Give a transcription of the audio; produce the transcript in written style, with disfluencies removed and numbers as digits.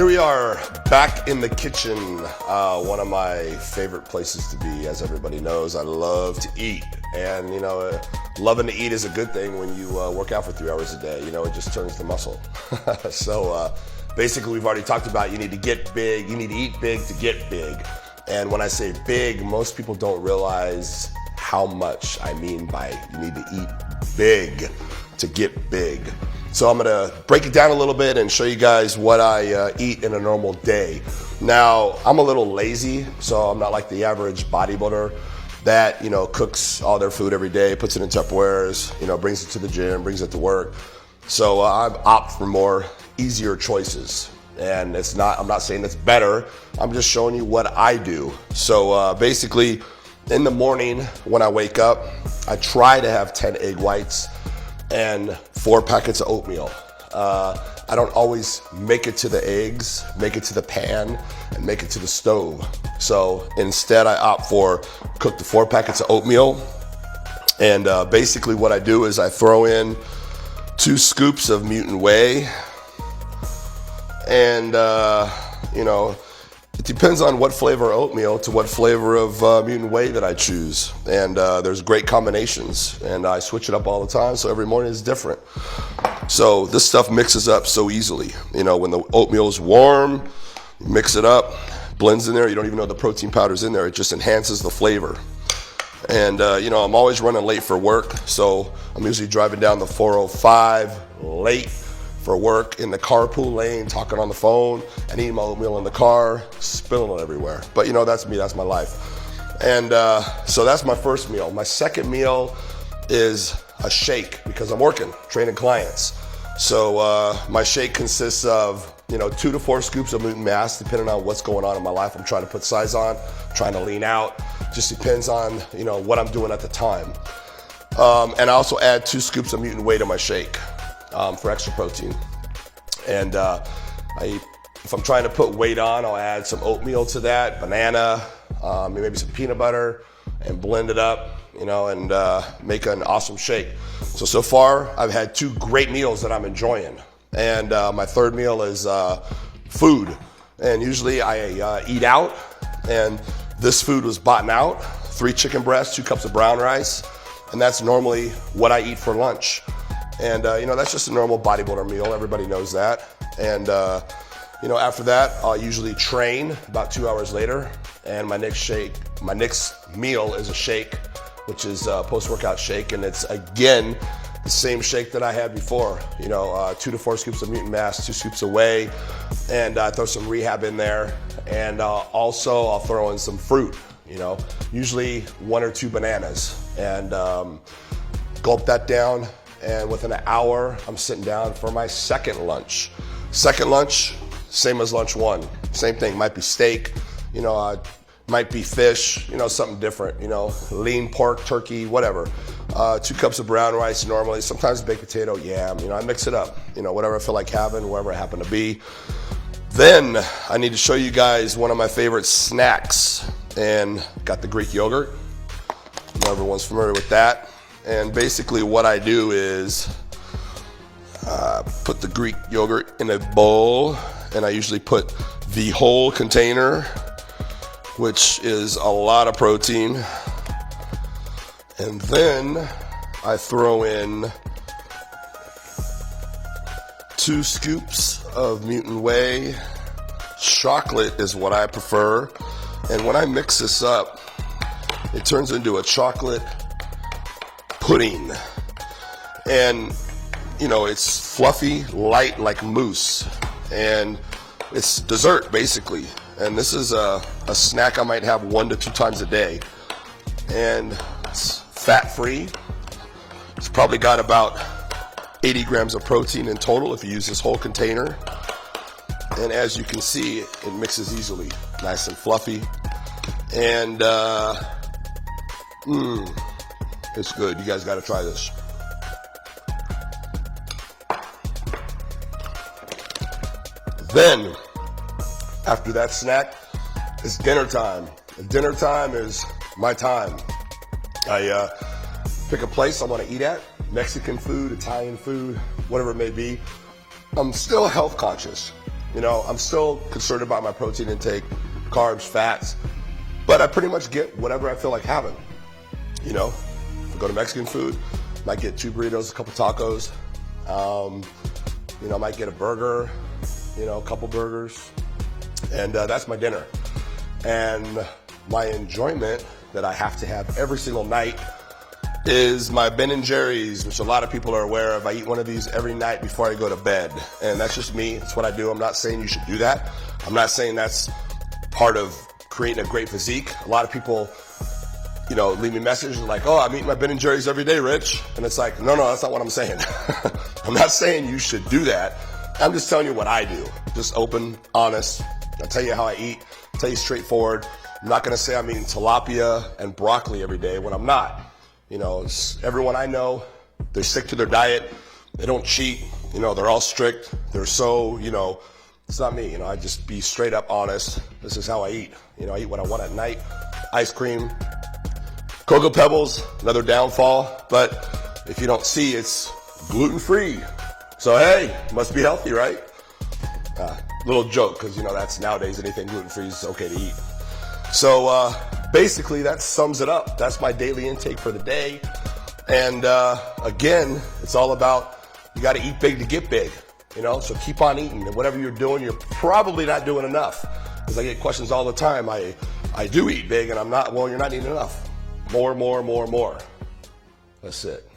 Here we are back in the kitchen, one of my favorite places to be. As everybody knows, I love to eat, and loving to eat is a good thing when you work out for 3 hours a day. It just turns the muscle. So basically, we've already talked about you need to get big, you need to eat big to get big. And when I say big, most people don't realize how much I mean by you need to eat big to get big. So I'm gonna break it down a little bit and show you guys what I eat in a normal day. Now, I'm a little lazy, so I'm not like the average bodybuilder that, cooks all their food every day, puts it in Tupperwares, brings it to the gym, brings it to work. So I opt for more easier choices. And I'm not saying it's better, I'm just showing you what I do. So basically, in the morning when I wake up, I try to have 10 egg whites and 4 packets of oatmeal. I don't always make it to the eggs, make it to the pan, and make it to the stove. So instead I opt for cook the 4 packets of oatmeal. And basically what I do is I throw in 2 scoops of mutant whey. And it depends on what flavor oatmeal to what flavor of mutant whey that I choose. And there's great combinations, and I switch it up all the time, so every morning is different. So this stuff mixes up so easily. When the oatmeal is warm, you mix it up, blends in there, you don't even know the protein powder's in there, it just enhances the flavor. And I'm always running late for work, so I'm usually driving down the 405 late for work in the carpool lane, talking on the phone, and eating my oatmeal in the car, spilling it everywhere. But that's me, that's my life. And so that's my first meal. My second meal is a shake because I'm working, training clients. So my shake consists of 2 to 4 scoops of mutant mass, depending on what's going on in my life. I'm trying to put size on, trying to lean out. Just depends on what I'm doing at the time. And I also add 2 scoops of mutant whey to my shake. For extra protein. And if I'm trying to put weight on, I'll add some oatmeal to that, banana, maybe some peanut butter, and blend it up, and make an awesome shake. So far, I've had 2 great meals that I'm enjoying. And my third meal is food. And usually I eat out, and this food was bought out, 3 chicken breasts, 2 cups of brown rice, and that's normally what I eat for lunch. And, that's just a normal bodybuilder meal. Everybody knows that. And, after that, I'll usually train about 2 hours later. And my next meal is a shake, which is a post-workout shake. And it's, again, the same shake that I had before. 2 to 4 scoops of mutant mass, 2 scoops of whey, and I throw some rehab in there. And also, I'll throw in some fruit, usually 1 or 2 bananas. And gulp that down. And within an hour, I'm sitting down for my second lunch. Second lunch, same as lunch 1. Same thing, might be steak, might be fish, something different, lean pork, turkey, whatever. 2 cups of brown rice normally, sometimes baked potato, yam, I mix it up, whatever I feel like having, wherever I happen to be. Then I need to show you guys one of my favorite snacks. And got the Greek yogurt. I know everyone's familiar with that. And basically what I do is put the Greek yogurt in a bowl, and I usually put the whole container, which is a lot of protein. And then I throw in 2 scoops of mutant whey. Chocolate is what I prefer. And when I mix this up, it turns into a chocolate pudding. And it's fluffy, light like mousse, and it's dessert basically. And this is a snack I might have 1 to 2 times a day, and it's fat free. It's probably got about 80 grams of protein in total if you use this whole container. And as you can see, it mixes easily, nice and fluffy. And it's good. You guys got to try this. Then, after that snack, it's dinner time. And dinner time is my time. I pick a place I want to eat at, Mexican food, Italian food, whatever it may be. I'm still health conscious. You know, I'm still concerned about my protein intake, carbs, fats, but I pretty much get whatever I feel like having. You know, if I go to Mexican food, might get 2 burritos, a couple tacos. You know, I might get a burger, you know, a couple burgers, and that's my dinner. And my enjoyment that I have to have every single night is my Ben & Jerry's, which a lot of people are aware of. I eat one of these every night before I go to bed. And that's just me. It's what I do. I'm not saying you should do that. I'm not saying that's part of creating a great physique. A lot of people, you know, leave me messages like, oh, I'm eating my Ben & Jerry's every day, Rich. And it's like, no, that's not what I'm saying. I'm not saying you should do that. I'm just telling you what I do. Just open, honest. I'll tell you how I eat. I'll tell you straightforward. I'm not going to say I'm eating tilapia and broccoli every day when I'm not. You know, everyone I know, they stick to their diet. They don't cheat. You know, they're all strict. They're so, you know, it's not me. You know, I just be straight up honest. This is how I eat. You know, I eat what I want at night. Ice cream, Cocoa Pebbles, another downfall. But if you don't see, it's gluten-free. So, hey, must be healthy, right? Little joke, because, you know, that's nowadays anything gluten-free is okay to eat. So, basically, that sums it up. That's my daily intake for the day. And again, it's all about you got to eat big to get big, you know, so keep on eating. And whatever you're doing, you're probably not doing enough. Because I get questions all the time. I do eat big and I'm not, well, you're not eating enough. More. That's it.